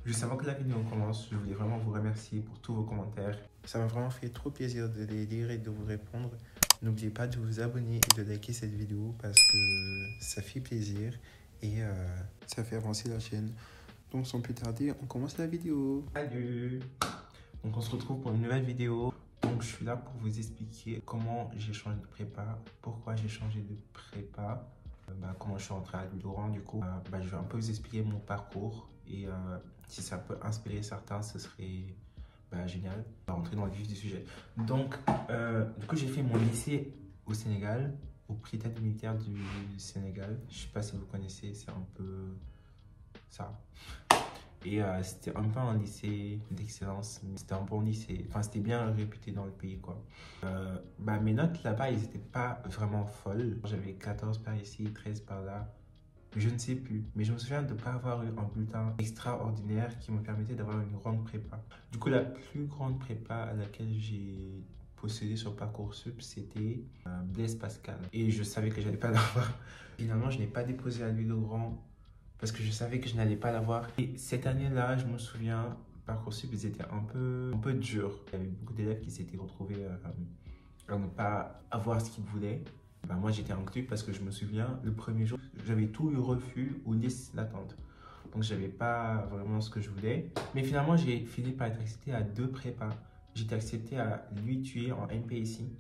Juste avant que la vidéo commence, je voulais vraiment vous remercier pour tous vos commentaires. Ça m'a vraiment fait trop plaisir de les lire et de vous répondre. N'oubliez pas de vous abonner et de liker cette vidéo parce que ça fait plaisir et ça fait avancer la chaîne. Donc sans plus tarder, on commence la vidéo. Salut! Donc on se retrouve pour une nouvelle vidéo. Donc je suis là pour vous expliquer comment j'ai changé de prépa, pourquoi j'ai changé de prépa, comment je suis rentré à Laurent du coup. Je vais un peu vous expliquer mon parcours et si ça peut inspirer certains, ce serait génial. On va rentrer dans le vif du sujet. Donc du coup j'ai fait mon lycée au Sénégal, au Polytechnique militaire du Sénégal. Je sais pas si vous connaissez, c'est un peu ça. Et c'était un peu un lycée d'excellence, c'était un bon lycée, enfin c'était bien réputé dans le pays quoi. Mes notes là-bas, ils n'étaient pas vraiment folles. J'avais 14 par ici, 13 par là, je ne sais plus. Mais je me souviens de ne pas avoir eu un bulletin extraordinaire qui me permettait d'avoir une grande prépa. Du coup, la plus grande prépa à laquelle j'ai postulé sur Parcoursup, c'était Blaise Pascal. Et je savais que je n'allais pas l'avoir. Finalement, je n'ai pas déposé à Louis-le-Grand parce que je savais que je n'allais pas l'avoir. Et cette année-là, je me souviens, Parcoursup, ils étaient un peu durs. Il y avait beaucoup d'élèves qui s'étaient retrouvés à ne pas avoir ce qu'ils voulaient. Moi, j'étais inclus parce que je me souviens, le premier jour, j'avais tout eu refus ou liste d'attente. Donc, j'avais pas vraiment ce que je voulais. Mais finalement, j'ai fini par être accepté à 2 prépas. J'étais accepté à l'UITUE en MPSI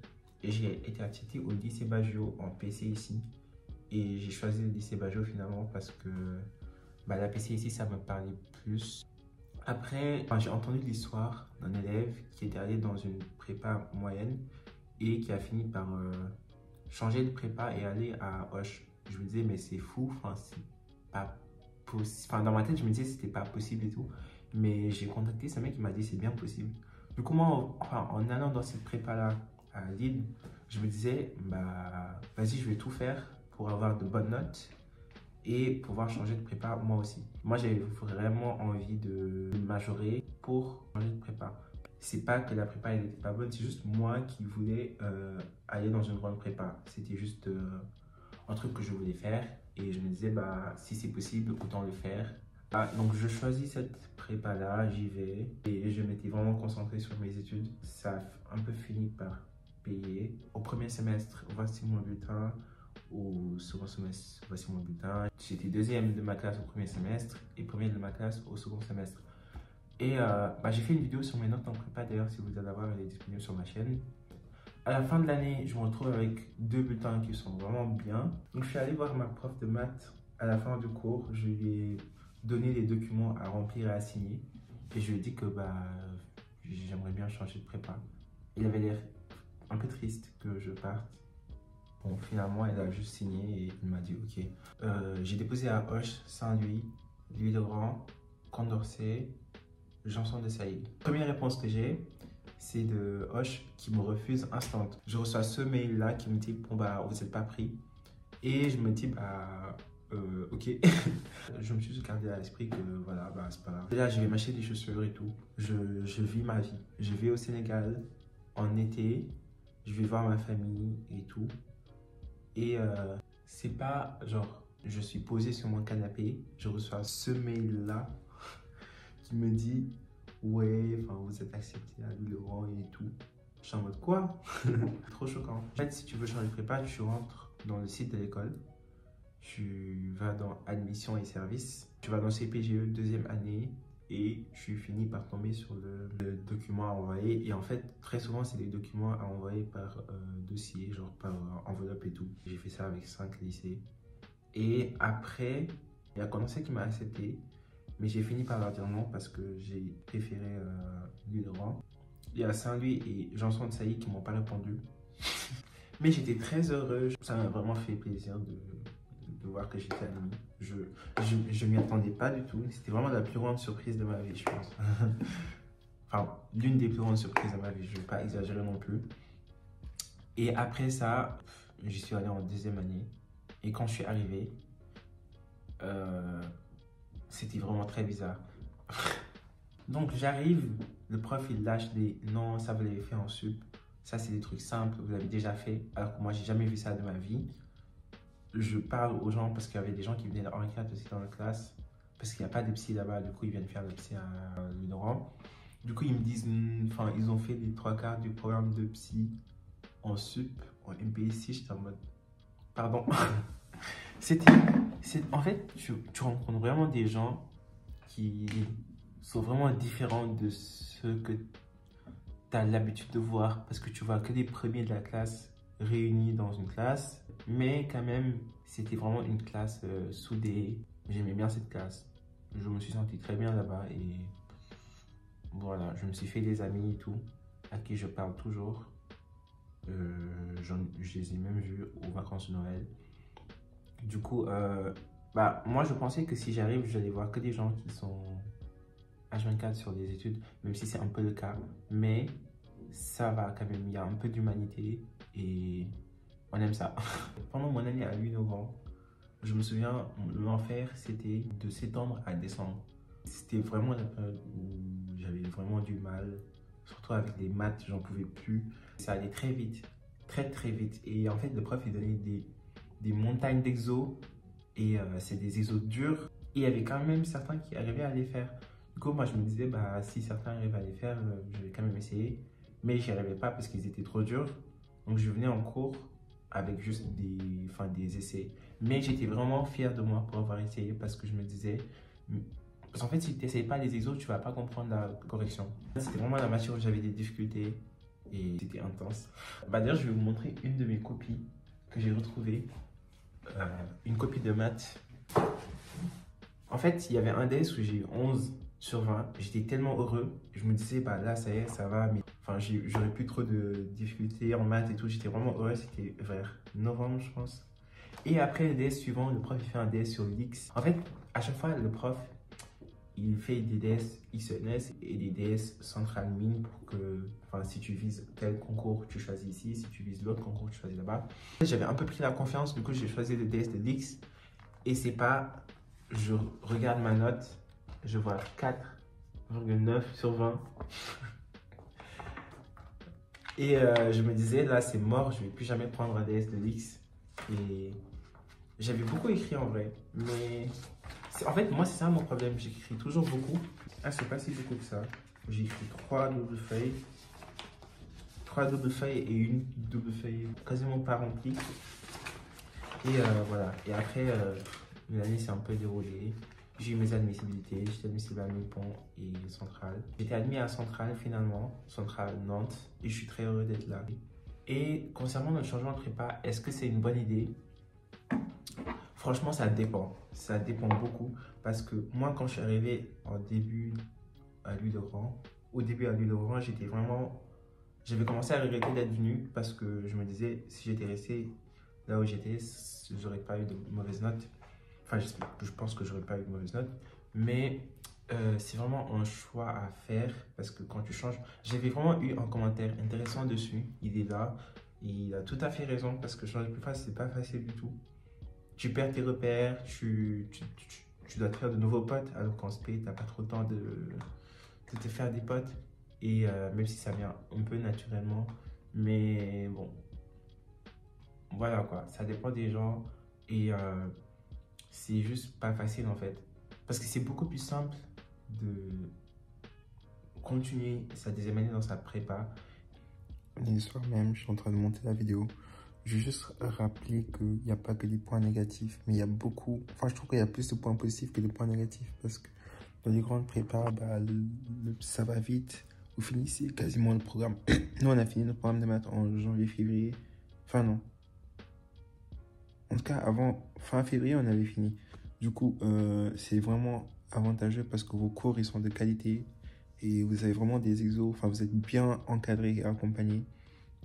et j'ai été accepté au lycée Baggio en PCSI. Et j'ai choisi le lycée Baggio finalement parce que la PCSI, ça me parlait plus. Après, j'ai entendu l'histoire d'un élève qui était allé dans une prépa moyenne et qui a fini par changer de prépa et aller à Hoche. Je me disais, mais c'est fou, enfin, c'est pas possible. Enfin, dans ma tête, je me disais, c'était pas possible et tout. Mais j'ai contacté ce mec qui m'a dit, c'est bien possible. Du coup, moi, en allant dans cette prépa-là à Lille, je me disais, vas-y, je vais tout faire pour avoir de bonnes notes et pouvoir changer de prépa moi aussi. Moi, j'avais vraiment envie de majorer pour changer de prépa. C'est pas que la prépa elle n'était pas bonne, c'est juste moi qui voulais aller dans une grande prépa. C'était juste un truc que je voulais faire et je me disais, si c'est possible, autant le faire. Donc, je choisis cette prépa-là, j'y vais et je m'étais vraiment concentré sur mes études. Ça a un peu fini par payer. Au premier semestre, voici mon bulletin. Au second semestre, voici mon bulletin. J'étais deuxième de ma classe au premier semestre et premier de ma classe au second semestre. Et j'ai fait une vidéo sur mes notes en prépa d'ailleurs, si vous voulez la voir, elle est disponible sur ma chaîne. À la fin de l'année, je me retrouve avec 2 bulletins qui sont vraiment bien. Donc je suis allé voir ma prof de maths à la fin du cours. Je lui ai donné les documents à remplir et à signer. Et je lui ai dit que j'aimerais bien changer de prépa. Il avait l'air un peu triste que je parte. Bon, finalement, elle a juste signé et il m'a dit ok. J'ai déposé à Hoche, Saint-Louis, Louis-le-Grand, Condorcet, Janson de Sailly. Première réponse que j'ai, c'est de Hoche qui me refuse instant. Je reçois ce mail-là qui me dit bon vous n'êtes pas pris. Et je me dis ok. Je me suis juste gardé à l'esprit que voilà, c'est pas grave. Et là, je vais m'acheter des chaussures et tout. Je vis ma vie. Je vais au Sénégal en été. Je vais voir ma famille et tout. Et c'est pas genre, je suis posé sur mon canapé, je reçois ce mail-là qui me dit ouais, vous êtes accepté à Louis-le-Grand et tout. Je suis en mode quoi? Trop choquant. En fait, si tu veux changer de prépa, tu rentres dans le site de l'école, tu vas dans admission et services, tu vas dans CPGE deuxième année et tu finis par tomber sur le document à envoyer. Et en fait, très souvent, c'est des documents à envoyer par dossier, genre par enveloppe et tout. J'ai fait ça avec 5 lycées. Et après, il y a Condorcet qui m'a accepté, mais j'ai fini par leur dire non parce que j'ai préféré Louis-le-Grand. Il y a Saint-Louis et Janson de Sailly qui m'ont pas répondu. Mais j'étais très heureux. Ça m'a vraiment fait plaisir de voir que j'étais admis. Je m'y attendais pas du tout. C'était vraiment la plus grande surprise de ma vie, je pense. Enfin, l'une des plus grandes surprises de ma vie. Je ne vais pas exagérer non plus. Et après ça, j'y suis allé en deuxième année. Et quand je suis arrivé, c'était vraiment très bizarre. Donc j'arrive, le prof il lâche des non, ça vous l'avez fait en sup. Ça c'est des trucs simples, vous l'avez déjà fait. Alors que moi j'ai jamais vu ça de ma vie. Je parle aux gens parce qu'il y avait des gens qui venaient en 4 aussi dans la classe. parce qu'il n'y a pas de psy là-bas. Du coup, ils viennent faire le psy à Ludoran. Du coup, ils me disent, enfin, ils ont fait les 3/4 du programme de psy en sup, en MPSI. J'étais en mode, pardon. En fait, tu rencontres vraiment des gens qui sont vraiment différents de ceux que tu as l'habitude de voir, parce que tu vois que les premiers de la classe réunis dans une classe, mais quand même, c'était vraiment une classe soudée. J'aimais bien cette classe. Je me suis senti très bien là-bas et voilà, je me suis fait des amis et tout, à qui je parle toujours. Je les ai même vus aux vacances de Noël. Du coup, moi je pensais que si j'arrive, j'allais voir que des gens qui sont H24 sur des études, même si c'est un peu le cas. Mais ça va quand même, il y a un peu d'humanité et on aime ça. Pendant mon année à l'UNOVAN, je me souviens, l'enfer c'était de septembre à décembre. C'était vraiment la période où j'avais vraiment du mal, surtout avec les maths, j'en pouvais plus. Ça allait très vite, très très vite. Et en fait, le prof il donnait des montagnes d'exos et c'est des exos durs. Et il y avait quand même certains qui arrivaient à les faire. Du coup, moi je me disais, bah, si certains arrivent à les faire, je vais quand même essayer. Mais j'y arrivais pas parce qu'ils étaient trop durs. Donc je venais en cours avec juste des essais. Mais j'étais vraiment fier de moi pour avoir essayé parce que je me disais, parce qu'en fait, si tu n'essayes pas les exos, tu vas pas comprendre la correction. C'était vraiment la matière où j'avais des difficultés et c'était intense. D'ailleurs, je vais vous montrer une de mes copies que j'ai retrouvée. Une copie de maths. En fait, il y avait un DS où j'ai eu 11/20. J'étais tellement heureux. Je me disais, bah là, ça y est, ça va. Mais enfin, j'aurais plus trop de difficultés en maths et tout. J'étais vraiment heureux. C'était vers novembre, je pense. Et après le DS suivant, le prof il fait un DS sur l'X. En fait, à chaque fois, le prof il fait des DS XNS et des DS central mine pour que, enfin, si tu vises tel concours, tu choisis ici. Si tu vises l'autre concours, tu choisis là-bas. J'avais un peu pris la confiance. Du coup, j'ai choisi le DS de l'X. Et c'est pas. Je regarde ma note, je vois 4,9/20. Et je me disais, là c'est mort, je vais plus jamais prendre un DS de l'X. Et j'avais beaucoup écrit en vrai, mais en fait, moi c'est ça mon problème, j'écris toujours beaucoup. Ah, c'est pas si beaucoup que ça. J'ai écrit 3 doubles feuilles. 3 doubles feuilles et une double feuille quasiment pas remplie. Et voilà. Et après, l'année s'est un peu déroulée. J'ai eu mes admissibilités. J'étais admissible à Mépont et Centrale. J'étais admis à Centrale finalement, Centrale Nantes. Et je suis très heureux d'être là. Et concernant notre changement de prépa, est-ce que c'est une bonne idée? Franchement, ça dépend. Ça dépend beaucoup. Parce que moi, quand je suis arrivé au début à Ludoran, j'étais vraiment... J'avais commencé à regretter d'être venu parce que je me disais, si j'étais resté là où j'étais, j'aurais pas eu de mauvaises notes. Enfin, je pense que j'aurais pas eu de mauvaises notes. Mais c'est vraiment un choix à faire parce que quand tu changes... J'avais vraiment eu un commentaire intéressant dessus. Il est là. Il a tout à fait raison parce que changer de prépa, c'est pas facile du tout. Tu perds tes repères, tu dois te faire de nouveaux potes alors qu'en SP, t'as pas trop le temps de te faire des potes. Et même si ça vient un peu naturellement, mais bon, voilà quoi, ça dépend des gens et c'est juste pas facile en fait. Parce que c'est beaucoup plus simple de continuer sa deuxième année dans sa prépa. Le soir même, je suis en train de monter la vidéo. Je vais juste rappeler qu'il n'y a pas que des points négatifs, mais il y a beaucoup... Enfin, je trouve qu'il y a plus de points positifs que de points négatifs parce que dans les grandes prépas, ça va vite. Vous finissez quasiment le programme. Nous, on a fini le programme de maths en janvier, février. Enfin, non. En tout cas, fin février, on avait fini. Du coup, c'est vraiment avantageux parce que vos cours, ils sont de qualité et vous avez vraiment des exos. Enfin, vous êtes bien encadré et accompagné.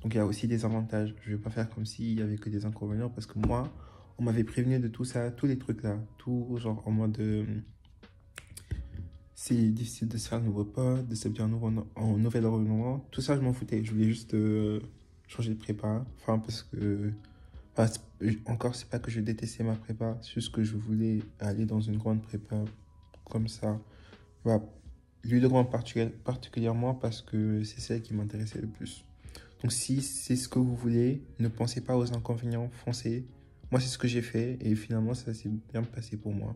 Donc, il y a aussi des avantages. Je ne vais pas faire comme s'il n'y avait que des inconvénients parce que moi, on m'avait prévenu de tout ça, tous les trucs là. Tout genre en mode... c'est difficile de se faire un nouveau pote, de se bien en nouvel environnement. Tout ça, je m'en foutais. Je voulais juste changer de prépa. Enfin, parce que... Enfin, encore, c'est pas que je détestais ma prépa. C'est juste que je voulais aller dans une grande prépa comme ça. Bah, Ludoran particulièrement parce que c'est celle qui m'intéressait le plus. Donc si c'est ce que vous voulez, ne pensez pas aux inconvénients, foncez. Moi, c'est ce que j'ai fait et finalement, ça s'est bien passé pour moi.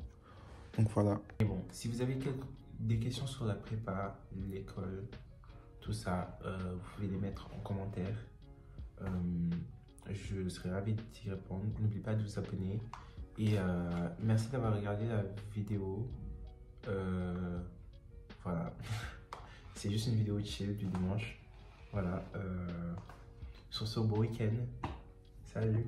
Donc voilà. Et bon, si vous avez des questions sur la prépa, l'école, tout ça, vous pouvez les mettre en commentaire. Je serai ravi d'y répondre. N'oubliez pas de vous abonner. Et merci d'avoir regardé la vidéo. Voilà. C'est juste une vidéo chill du dimanche. Voilà. Sur ce beau week-end. Salut.